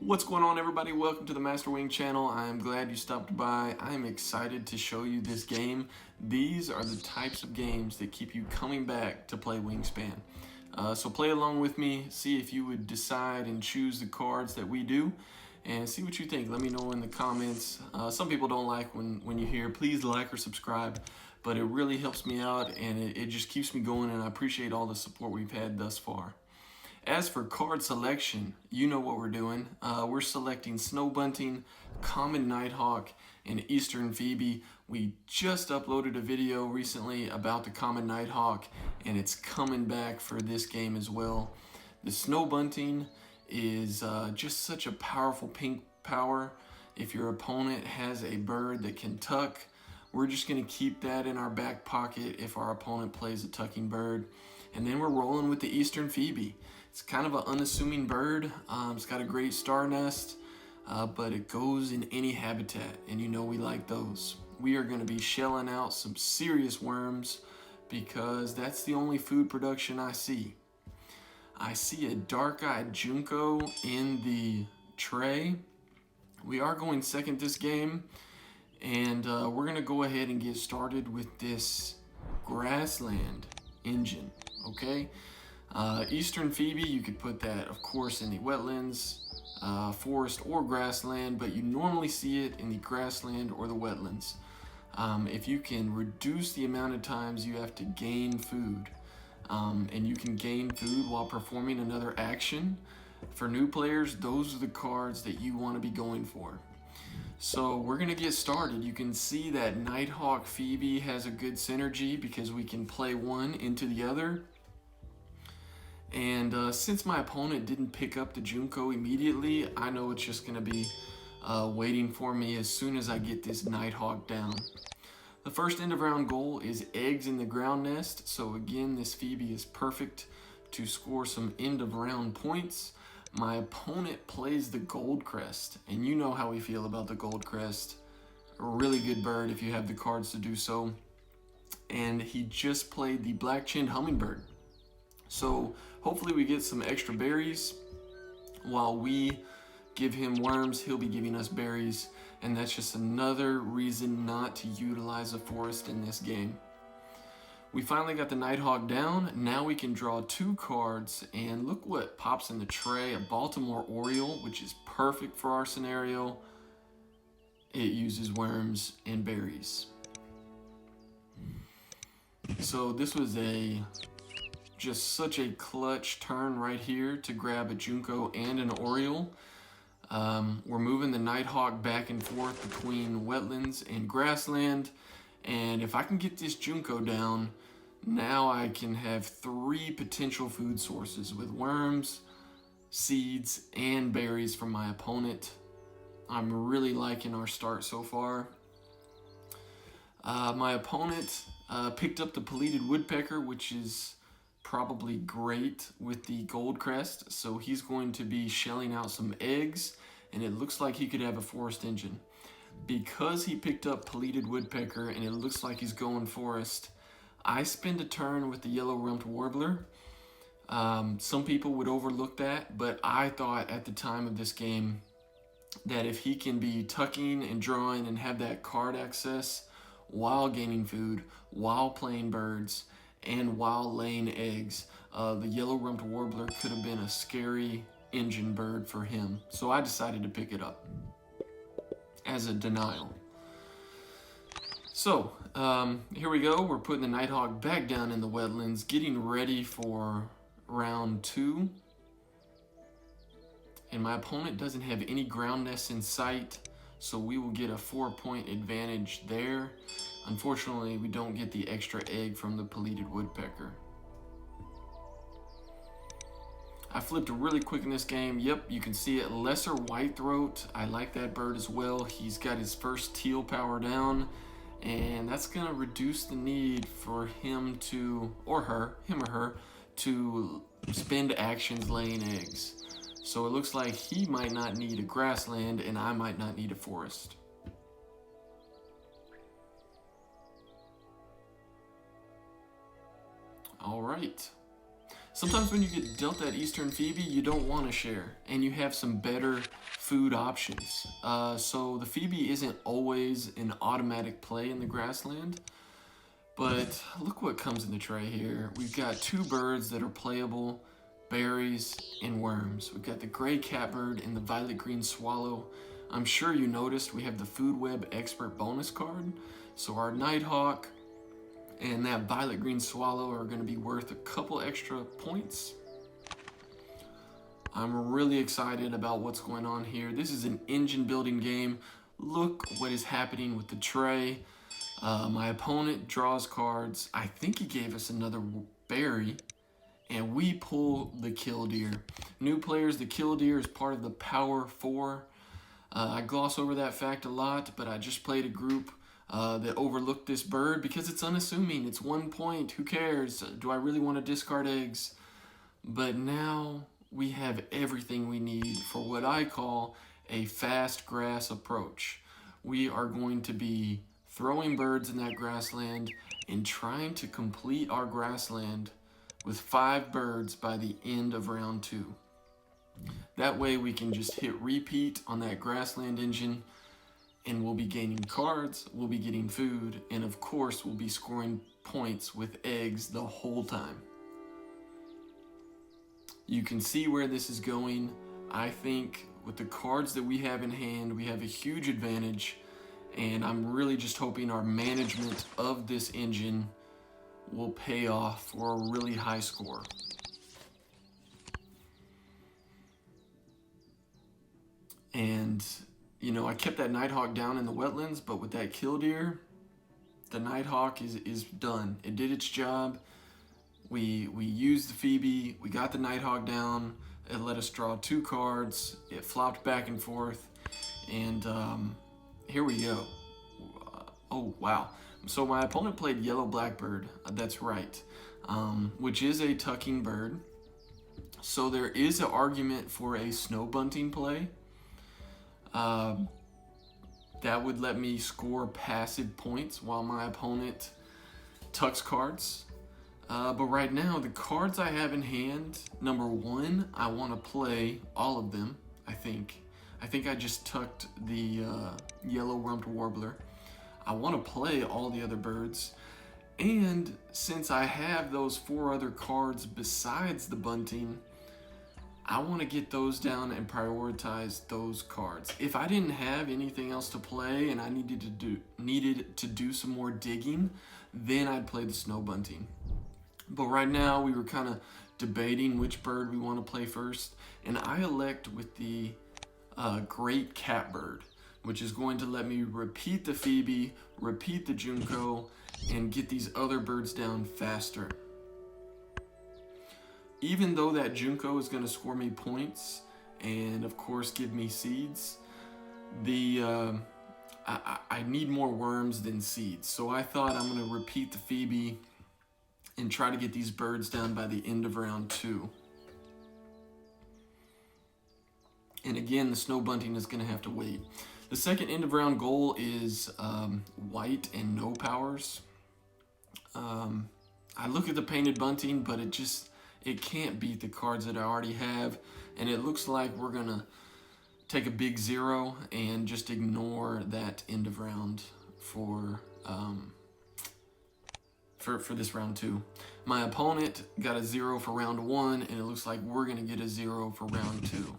What's going on, everybody? Welcome to the Master Wing channel. I'm glad you stopped by. I'm excited to show you this game. These are the types of games that keep you coming back to play Wingspan. So play along with me, see if you would decide and choose the cards that we do, and see what you think. Let me know in the comments. Some people don't like when you hear, please like or subscribe, but it really helps me out and it just keeps me going, and I appreciate all the support we've had thus far. As for card selection, you know what we're doing. We're selecting Snow Bunting, Common Nighthawk, and Eastern Phoebe. We just uploaded a video recently about the Common Nighthawk, and it's coming back for this game as well. The Snow Bunting is just such a powerful pink power. If your opponent has a bird that can tuck, we're just going to keep that in our back pocket if our opponent plays a tucking bird. And then we're rolling with the Eastern Phoebe. It's kind of an unassuming bird. It's got a great star nest, but it goes in any habitat, and you know we like those. We are going to be shelling out some serious worms because that's the only food production I see. I see a dark-eyed junco in the tray. We are going second this game, and we're going to go ahead and get started with this grassland engine, okay? Eastern Phoebe, you could put that, of course, in the wetlands, forest, or grassland, but you normally see it in the grassland or the wetlands. If you can reduce the amount of times you have to gain food, and you can gain food while performing another action, for new players, those are the cards that you want to be going for. So we're going to get started. You can see that Nighthawk Phoebe has a good synergy because we can play one into the other. And since my opponent didn't pick up the Junco immediately, I know it's just going to be waiting for me as soon as I get this Nighthawk down. The first end of round goal is eggs in the ground nest. So again, this Phoebe is perfect to score some end of round points. My opponent plays the Gold Crest, and you know how we feel about the Gold Crest. A really good bird if you have the cards to do so. And he just played the Black-Chinned Hummingbird. So hopefully we get some extra berries. While we give him worms, he'll be giving us berries, and that's just another reason not to utilize a forest in this game. We finally got the Nighthawk down. Now we can draw two cards, and look what pops in the tray, a Baltimore Oriole, which is perfect for our scenario. It uses worms and berries. So this was just such a clutch turn right here to grab a Junco and an Oriole. We're moving the Nighthawk back and forth between wetlands and grassland, and if I can get this Junco down, now I can have three potential food sources with worms, seeds, and berries from my opponent. I'm really liking our start so far. My opponent picked up the Pileated Woodpecker, which is probably great with the Gold Crest, so he's going to be shelling out some eggs, and it looks like he could have a forest engine. Because he picked up Pileated Woodpecker and it looks like he's going forest, I spend a turn with the Yellow-Rumped Warbler. Some people would overlook that, but I thought at the time of this game that if he can be tucking and drawing and have that card access while gaining food, while playing birds, and while laying eggs, the Yellow-Rumped Warbler could have been a scary engine bird for him. So I decided to pick it up as a denial. So here we go. We're putting the Nighthawk back down in the wetlands, getting ready for round 2. And my opponent doesn't have any ground nests in sight, so we will get a 4-point advantage there. Unfortunately, we don't get the extra egg from the Pileated Woodpecker. I flipped really quick in this game. Yep, you can see it. Lesser Whitethroat. I like that bird as well. He's got his first teal power down, and that's going to reduce the need for him to, or her, him or her, to spend actions laying eggs. So it looks like he might not need a grassland, and I might not need a forest. All right. Sometimes when you get dealt that Eastern Phoebe, you don't want to share, and you have some better food options. So the Phoebe isn't always an automatic play in the grassland, but look what comes in the tray here. We've got 2 birds that are playable, berries and worms. We've got the gray catbird and the violet green swallow. I'm sure you noticed we have the Food Web Expert bonus card. So our nighthawk and that violet green swallow are going to be worth a couple extra points. I'm really excited about what's going on here. This is an engine building game. Look what is happening with the tray. My opponent draws cards. I think he gave us another berry, and we pull the killdeer. New players, the killdeer is part of the Power 4. I gloss over that fact a lot, but I just played a group that overlooked this bird because it's unassuming. It's 1 point. Who cares? Do I really want to discard eggs? But now we have everything we need for what I call a fast grass approach. We are going to be throwing birds in that grassland and trying to complete our grassland with 5 birds by the end of round 2. That way we can just hit repeat on that grassland engine, and we'll be gaining cards, we'll be getting food, and of course we'll be scoring points with eggs the whole time. You can see where this is going. I think with the cards that we have in hand, we have a huge advantage, and I'm really just hoping our management of this engine will pay off for a really high score. And, you know, I kept that nighthawk down in the wetlands, but with that killdeer, the nighthawk is done. It did its job. We used the Phoebe, we got the nighthawk down, it let us draw 2 cards, it flopped back and forth, and here we go. Oh, wow. So my opponent played yellow blackbird, that's right, which is a tucking bird. So there is an argument for a snow bunting play. That would let me score passive points while my opponent tucks cards. But right now, the cards I have in hand, number 1, I want to play all of them, I think. I think I just tucked the yellow rumped warbler. I want to play all the other birds. And since I have those 4 other cards besides the bunting, I want to get those down and prioritize those cards. If I didn't have anything else to play and I needed to do some more digging, then I'd play the snow bunting. But right now we were kind of debating which bird we want to play first, and I elect with the great catbird, which is going to let me repeat the Phoebe, repeat the Junco, and get these other birds down faster. Even though that Junco is going to score me points and of course give me seeds, I need more worms than seeds. So I thought I'm going to repeat the Phoebe and try to get these birds down by the end of round 2. And again, the snow bunting is going to have to wait. The second end of round goal is white and no powers. I look at the painted bunting, but it can't beat the cards that I already have, and it looks like we're gonna take a big 0 and just ignore that end of round for this round 2. My opponent got a 0 for round 1, and it looks like we're gonna get a 0 for round 2.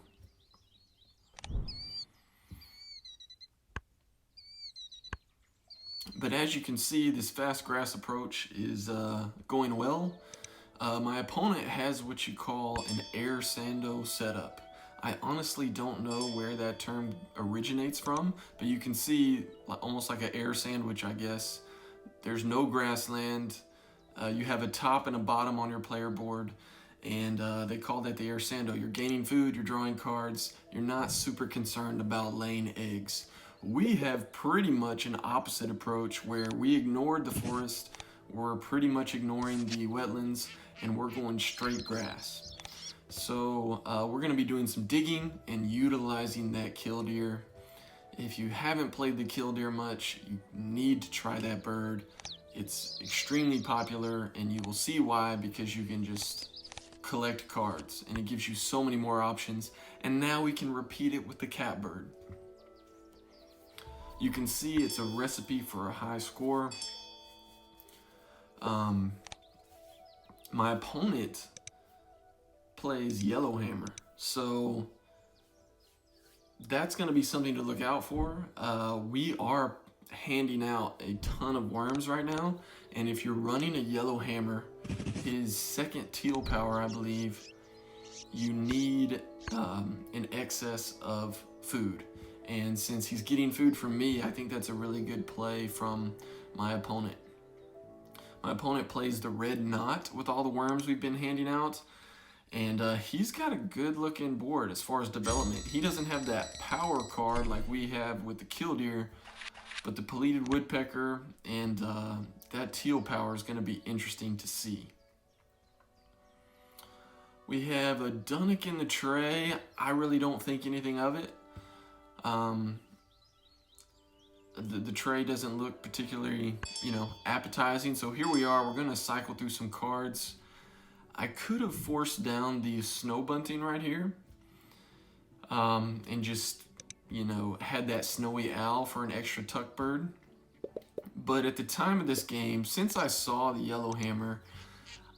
But as you can see, this fast grass approach is going well. My opponent has what you call an air sando setup. I honestly don't know where that term originates from, but you can see almost like an air sandwich, I guess. There's no grassland. You have a top and a bottom on your player board, and they call that the air sando. You're gaining food, you're drawing cards, you're not super concerned about laying eggs. We have pretty much an opposite approach where we ignored the forest, we're pretty much ignoring the wetlands, and we're going straight grass. So we're going to be doing some digging and utilizing that killdeer. If you haven't played the killdeer much, you need to try that bird. It's extremely popular, and you will see why, because you can just collect cards, and it gives you so many more options. And now we can repeat it with the catbird. You can see it's a recipe for a high score. My opponent plays Yellowhammer, so that's going to be something to look out for. We are handing out a ton of worms right now, and if you're running a Yellowhammer, his second teal power, I believe, you need an excess of food. And since he's getting food from me, I think that's a really good play from my opponent. My opponent plays the red knot with all the worms we've been handing out. And he's got a good looking board as far as development. He doesn't have that power card like we have with the killdeer, but the Pelleted Woodpecker and that teal power is going to be interesting to see. We have a Dunnock in the tray. I really don't think anything of it. The tray doesn't look particularly, appetizing. So here we are. We're going to cycle through some cards. I could have forced down the Snow Bunting right here, and just, had that Snowy Owl for an extra tuck bird. But at the time of this game, since I saw the Yellowhammer,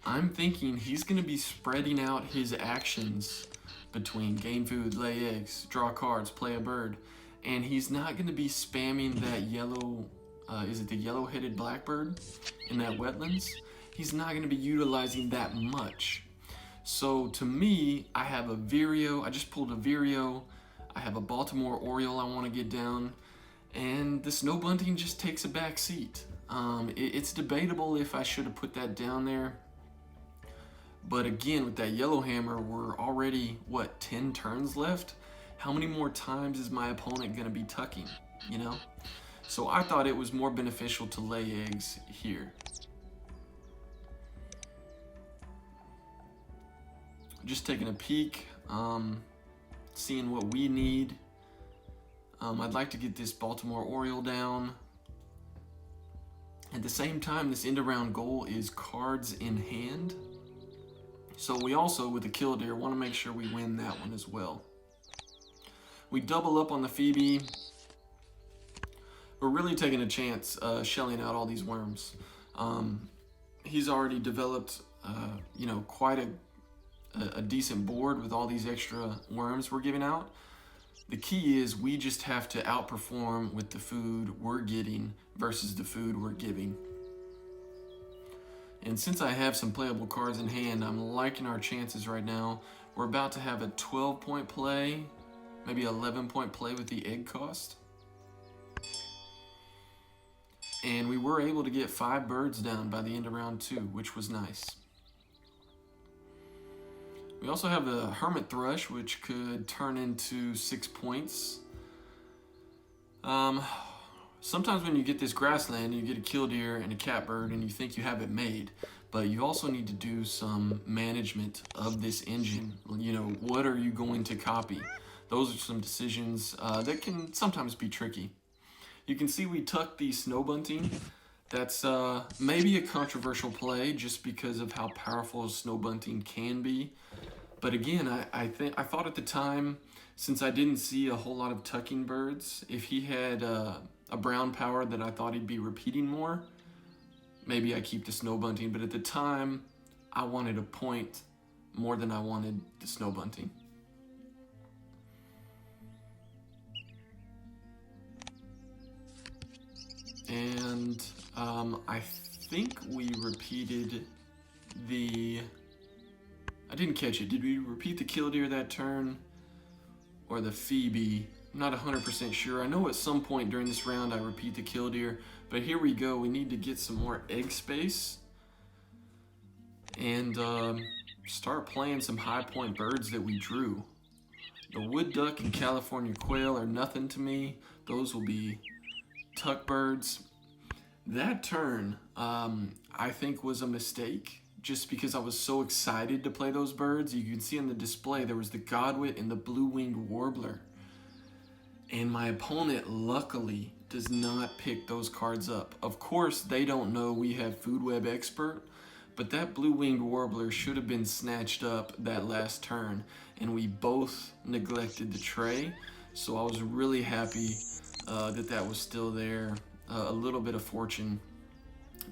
I'm thinking he's going to be spreading out his actions between gain food, lay eggs, draw cards, play a bird. And he's not going to be spamming that yellow, is it the yellow-headed blackbird in that wetlands? He's not going to be utilizing that much. So to me, I have a Vireo. I just pulled a Vireo. I have a Baltimore Oriole I want to get down. And the Snow Bunting just takes a back seat. It's debatable if I should have put that down there. But again, with that Yellowhammer, we're already, 10 turns left? How many more times is my opponent going to be tucking, So I thought it was more beneficial to lay eggs here. Just taking a peek, seeing what we need. I'd like to get this Baltimore Oriole down. At the same time, this end around goal is cards in hand. So we also, with the killdeer, want to make sure we win that one as well. We double up on the Phoebe. We're really taking a chance shelling out all these worms. He's already developed, quite a decent board with all these extra worms we're giving out. The key is we just have to outperform with the food we're getting versus the food we're giving. And since I have some playable cards in hand, I'm liking our chances right now. We're about to have a 12-point play, maybe 11-point play with the egg cost. And we were able to get 5 birds down by the end of round 2, which was nice. We also have a Hermit Thrush, which could turn into 6 points. Sometimes when you get this grassland, you get a killdeer and a catbird, and you think you have it made. But you also need to do some management of this engine. What are you going to copy? Those are some decisions that can sometimes be tricky. You can see we tucked the Snow Bunting. That's maybe a controversial play just because of how powerful a Snow Bunting can be. But again, I thought at the time, since I didn't see a whole lot of tucking birds, if he had a brown power that I thought he'd be repeating more, maybe I keep the Snow Bunting. But at the time, I wanted a point more than I wanted the Snow Bunting. And I think we repeated the... I didn't catch it. Did we repeat the killdeer that turn? Or the Phoebe? I'm not 100% sure. I know at some point during this round I repeat the killdeer. But here we go. We need to get some more egg space. And start playing some high point birds that we drew. The wood duck and California quail are nothing to me. Those will be tuck birds. That turn, I think, was a mistake just because I was so excited to play those birds. You can see on the display there was the Godwit and the blue-winged warbler. And my opponent, luckily, does not pick those cards up. Of course, they don't know we have Food Web Expert, but that blue-winged warbler should have been snatched up that last turn, and we both neglected the tray, so I was really happy that was still there. A little bit of fortune,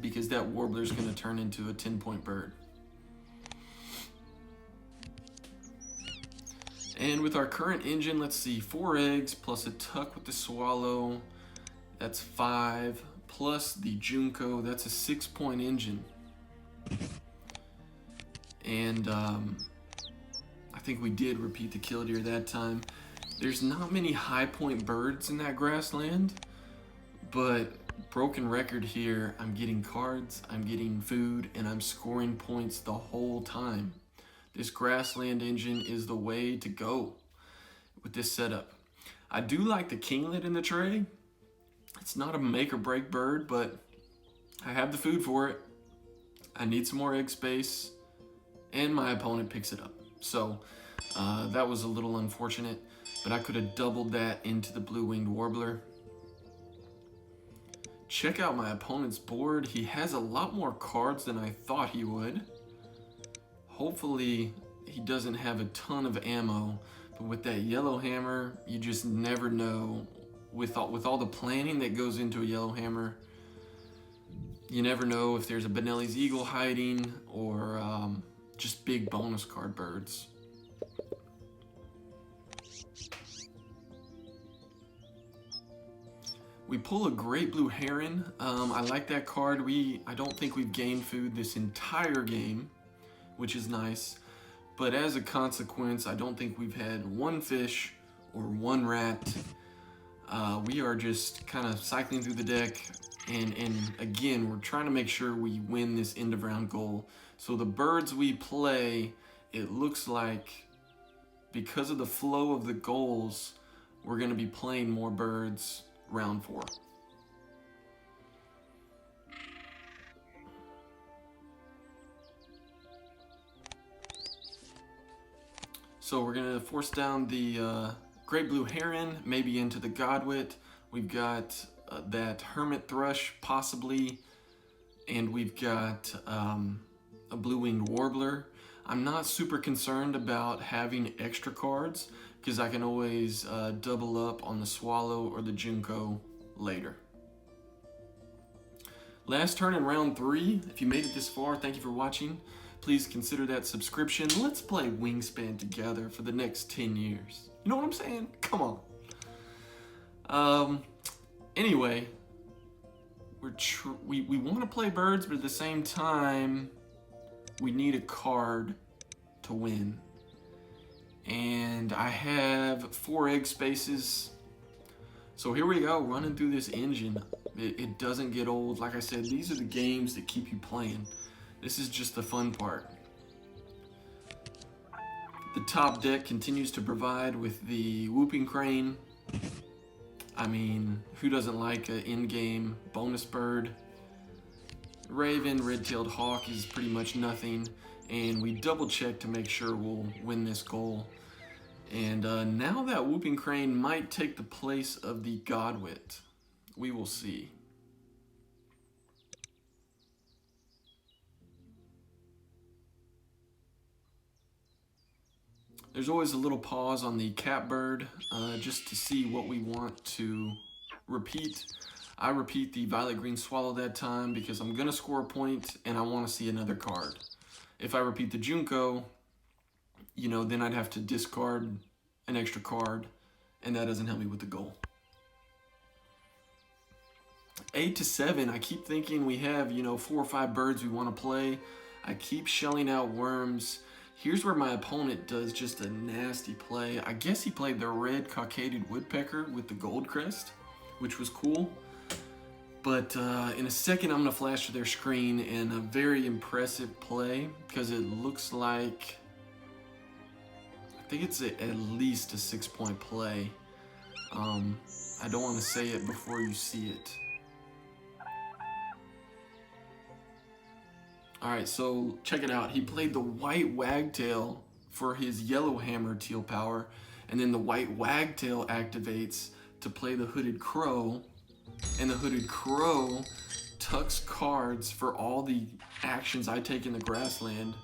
because that warbler is going to turn into a 10-point bird. And with our current engine, let's see, 4 eggs plus a tuck with the swallow, that's 5, plus the Junko, that's a 6-point engine. And I think we did repeat the killdeer that time. There's not many high point birds in that grassland, but broken record here, I'm getting cards, I'm getting food, and I'm scoring points the whole time. This grassland engine is the way to go with this setup. I do like the kinglet in the tray. It's not a make or break bird, but I have the food for it. I need some more egg space, and my opponent picks it up. So that was a little unfortunate, but I could have doubled that into the blue-winged warbler. Check out my opponent's board. He has a lot more cards than I thought he would. Hopefully he doesn't have a ton of ammo, but with that yellow hammer, you just never know. With all the planning that goes into a yellow hammer, you never know if there's a Benelli's Eagle hiding or just big bonus card birds. We pull a great blue heron. I like that card. I don't think we've gained food this entire game, which is nice. But as a consequence, I don't think we've had one fish or one rat. We are just kind of cycling through the deck. And again, we're trying to make sure we win this end of round goal. So the birds we play, it looks like because of the flow of the goals, we're going to be playing more birds round 4. So we're going to force down the great blue heron, maybe into the godwit. We've got that hermit thrush possibly, and we've got a blue-winged warbler. I'm not super concerned about having extra cards because I can always double up on the swallow or the Junko later. Last turn in round 3. If you made it this far, thank you for watching. Please consider that subscription. Let's play Wingspan together for the next 10 years. You know what I'm saying? Come on. Anyway, we want to play birds, but at the same time, we need a card to win. And I have 4 egg spaces. So here we go, running through this engine. It doesn't get old. Like I said, these are the games that keep you playing. This is just the fun part. The top deck continues to provide with the whooping crane. I mean, who doesn't like an in-game bonus bird? Raven, red-tailed hawk is pretty much nothing. And we double check to make sure we'll win this goal. And now that whooping crane might take the place of the godwit. We will see. There's always a little pause on the catbird just to see what we want to repeat. I repeat the violet green swallow that time because I'm gonna score a point and I want to see another card. If I repeat the Junko, you know, then I'd have to discard an extra card, and that doesn't help me with the goal. 8 to 7, I keep thinking we have, 4 or 5 birds we want to play. I keep shelling out worms. Here's where my opponent does just a nasty play. I guess he played the red cockaded woodpecker with the gold crest, which was cool. But in a second, I'm going to flash to their screen, and a very impressive play because it looks like, I think it's at least a 6-point play. I don't want to say it before you see it. Alright, so check it out. He played the white wagtail for his yellow hammer teal power, and then the white wagtail activates to play the hooded crow, and the hooded crow tucks cards for all the actions I take in the grassland.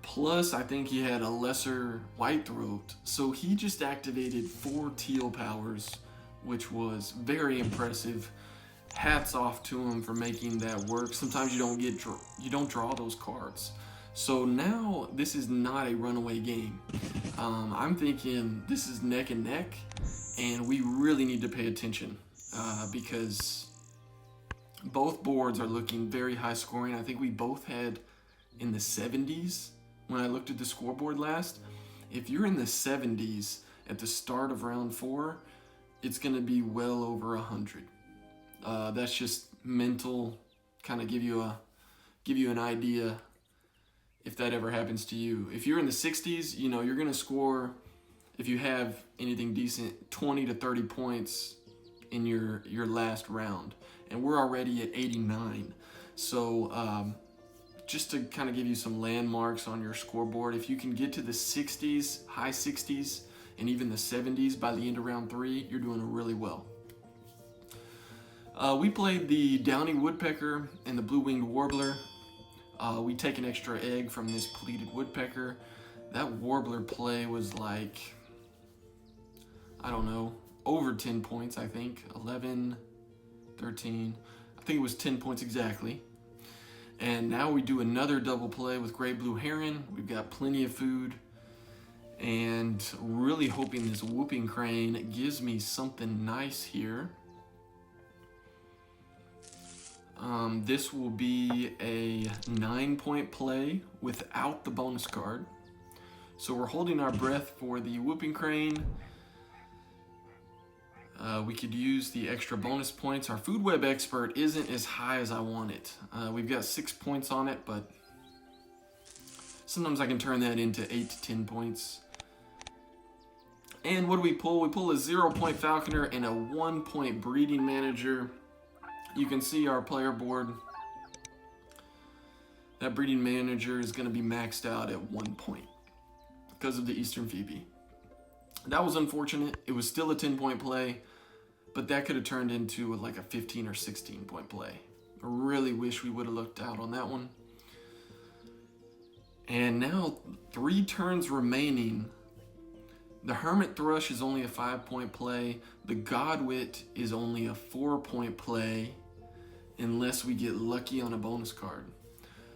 Plus, I think he had a lesser white throat, so he just activated 4 teal powers, which was very impressive. Hats off to him for making that work. Sometimes you don't draw those cards. So now this is not a runaway game. I'm thinking this is neck and neck, and we really need to pay attention because both boards are looking very high scoring. I think we both had in the 70s when I looked at the scoreboard last. If you're in the 70s at the start of round 4, it's going to be well over 100. That's just mental, kind of give you an idea if that ever happens to you. If you're in the 60s, you know, you're going to score, if you have anything decent, 20 to 30 points in your last round. And we're already at 89. So just to kind of give you some landmarks on your scoreboard, if you can get to the 60s, high 60s, and even the 70s by the end of round 3, you're doing really well. We played the downy woodpecker and the blue-winged warbler. We take an extra egg from this pleated woodpecker. That warbler play was like, I don't know, over 10 points, I think. 11, 13, I think it was 10 points exactly. And now we do another double play with gray blue heron. We've got plenty of food. And really hoping this whooping crane gives me something nice here. This will be a 9-point play without the bonus card. So we're holding our breath for the whooping crane. We could use the extra bonus points. Our food web expert isn't as high as I want it. We've got 6 points on it, but sometimes I can turn that into 8 to 10 points. And what do we pull? We pull a 0-point falconer and a 1-point breeding manager. You can see our player board. That breeding manager is going to be maxed out at 1 point because of the Eastern Phoebe. That was unfortunate. It was still a 10-point play, but that could have turned into like a 15 or 16-point play. I really wish we would have looked out on that one. And now 3 turns remaining. The Hermit Thrush is only a 5-point play. The Godwit is only a 4-point play unless we get lucky on a bonus card.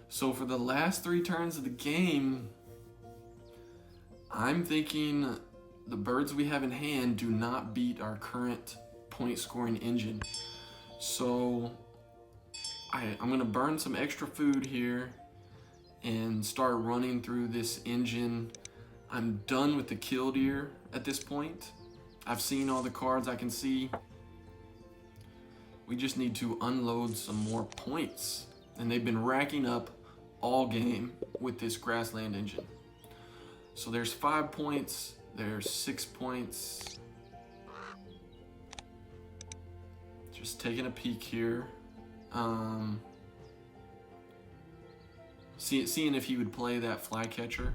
So for the last 3 turns of the game, I'm thinking the birds we have in hand do not beat our current point scoring engine. So I'm gonna burn some extra food here and start running through this engine. I'm done with the killdeer at this point. I've seen all the cards I can see. We just need to unload some more points. And they've been racking up all game with this grassland engine. So there's 5 points, there's 6 points. Just taking a peek here. Seeing if he would play that flycatcher.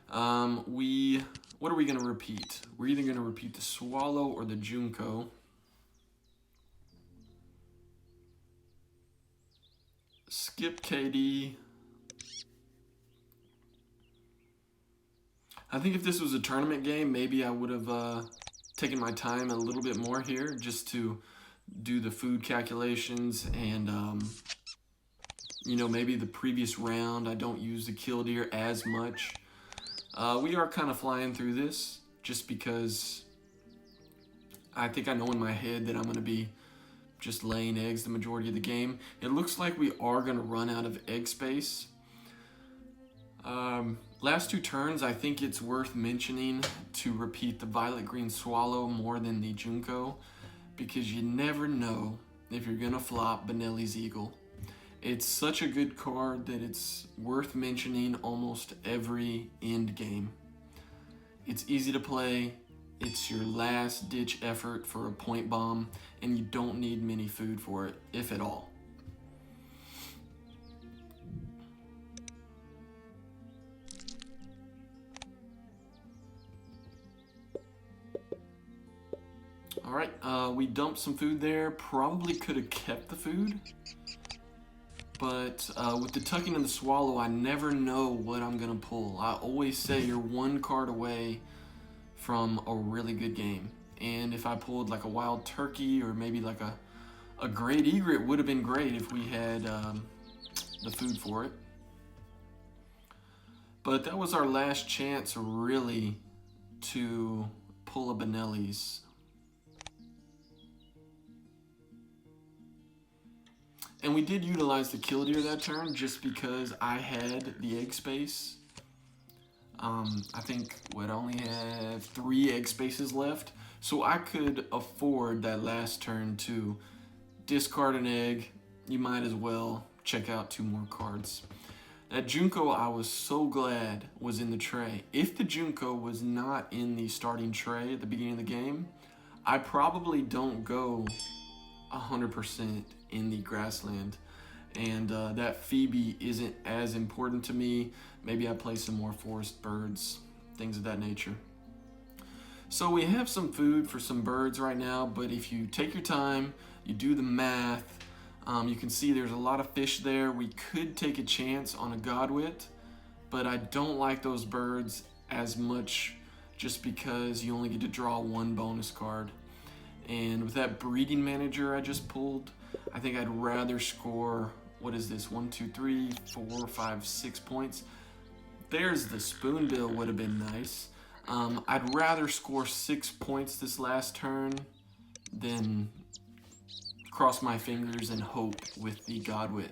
What are we gonna repeat? We're either gonna repeat the swallow or the junco. Skip KD. I think if this was a tournament game, maybe I would have taken my time a little bit more here just to do the food calculations and you know, maybe the previous round I don't use the killdeer as much. We are kind of flying through this just because I think I know in my head that I'm going to be just laying eggs the majority of the game. It looks like we are going to run out of egg space. Last 2 turns, I think it's worth mentioning to repeat the violet green swallow more than the junco, because you never know if you're going to flop Benelli's eagle. It's such a good card that it's worth mentioning almost every end game. It's easy to play, it's your last ditch effort for a point bomb, and you don't need many food for it, if at all. All right, we dumped some food there. Probably could have kept the food. But with the tucking and the swallow, I never know what I'm going to pull. I always say you're one card away from a really good game. And if I pulled like a wild turkey or maybe like a great egret, would have been great if we had the food for it. But that was our last chance really to pull a Benelli's. And we did utilize the killdeer that turn just because I had the egg space. I think I only have 3 egg spaces left, so I could afford that last turn to discard an egg. You might as well check out 2 more cards. That Junko, I was so glad was in the tray. If the Junko was not in the starting tray at the beginning of the game, I probably don't go 100% in the grassland. And that Phoebe isn't as important to me. Maybe I play some more forest birds, things of that nature. So we have some food for some birds right now, but if you take your time, you do the math, you can see there's a lot of fish there. We could take a chance on a godwit, but I don't like those birds as much just because you only get to draw 1 bonus card. And with that breeding manager I just pulled, I think I'd rather score, what is this, 1, 2, 3, 4, 5, 6 points. There's the spoonbill, would have been nice. I'd rather score 6 points this last turn than cross my fingers and hope with the godwit.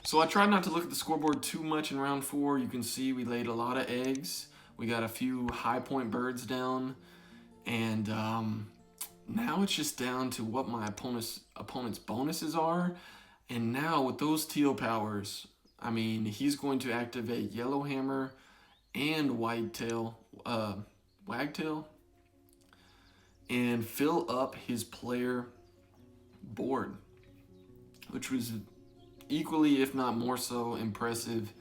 So I tried not to look at the scoreboard too much in round 4. You can see we laid a lot of eggs. We got a few high point birds down. And now it's just down to what my opponent's bonuses are. And now with those teal powers, I mean, he's going to activate Yellowhammer and Wagtail, and fill up his player board, which was equally, if not more so, impressive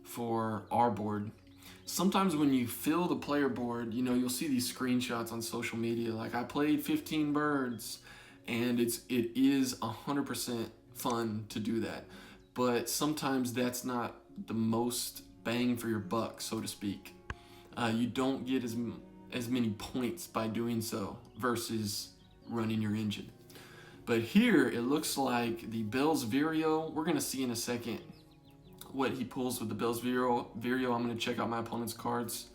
for our board. Sometimes when you fill the player board, you know, you'll see these screenshots on social media, like I played 15 birds, and it is 100% fun to do that. But sometimes that's not the most bang for your buck, so to speak. You don't get as many points by doing so versus running your engine. But here it looks like the Bell's Vireo, we're gonna see in a second what he pulls with the Bell's Vireo. I'm gonna check out my opponent's cards.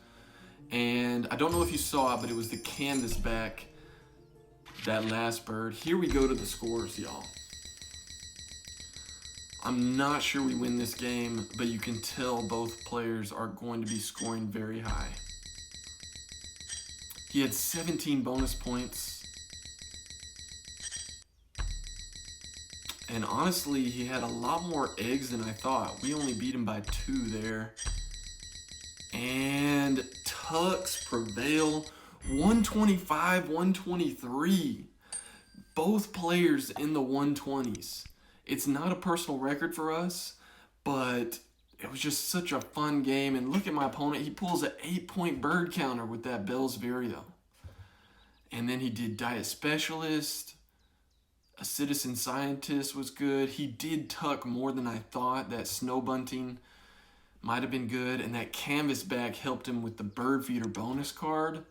And I don't know if you saw it, but it was the canvas back, that last bird. Here we go to the scores, y'all. I'm not sure we win this game, but you can tell both players are going to be scoring very high. He had 17 bonus points. And honestly, he had a lot more eggs than I thought. We only beat him by 2 there. And tucks prevail, 125, 123. Both players in the 120s. It's not a personal record for us, but it was just such a fun game. And look at my opponent. He pulls an 8-point bird counter with that Bell's Vireo. And then he did Diet Specialist. A Citizen Scientist was good. He did tuck more than I thought. That Snow Bunting might have been good. And that Canvas back helped him with the Bird Feeder bonus card.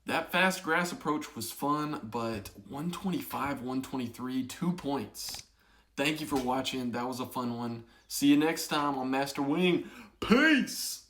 That Fast Grass approach was fun, but 125, 123, 2 points. Thank you for watching. That was a fun one. See you next time on Master Wing. Peace!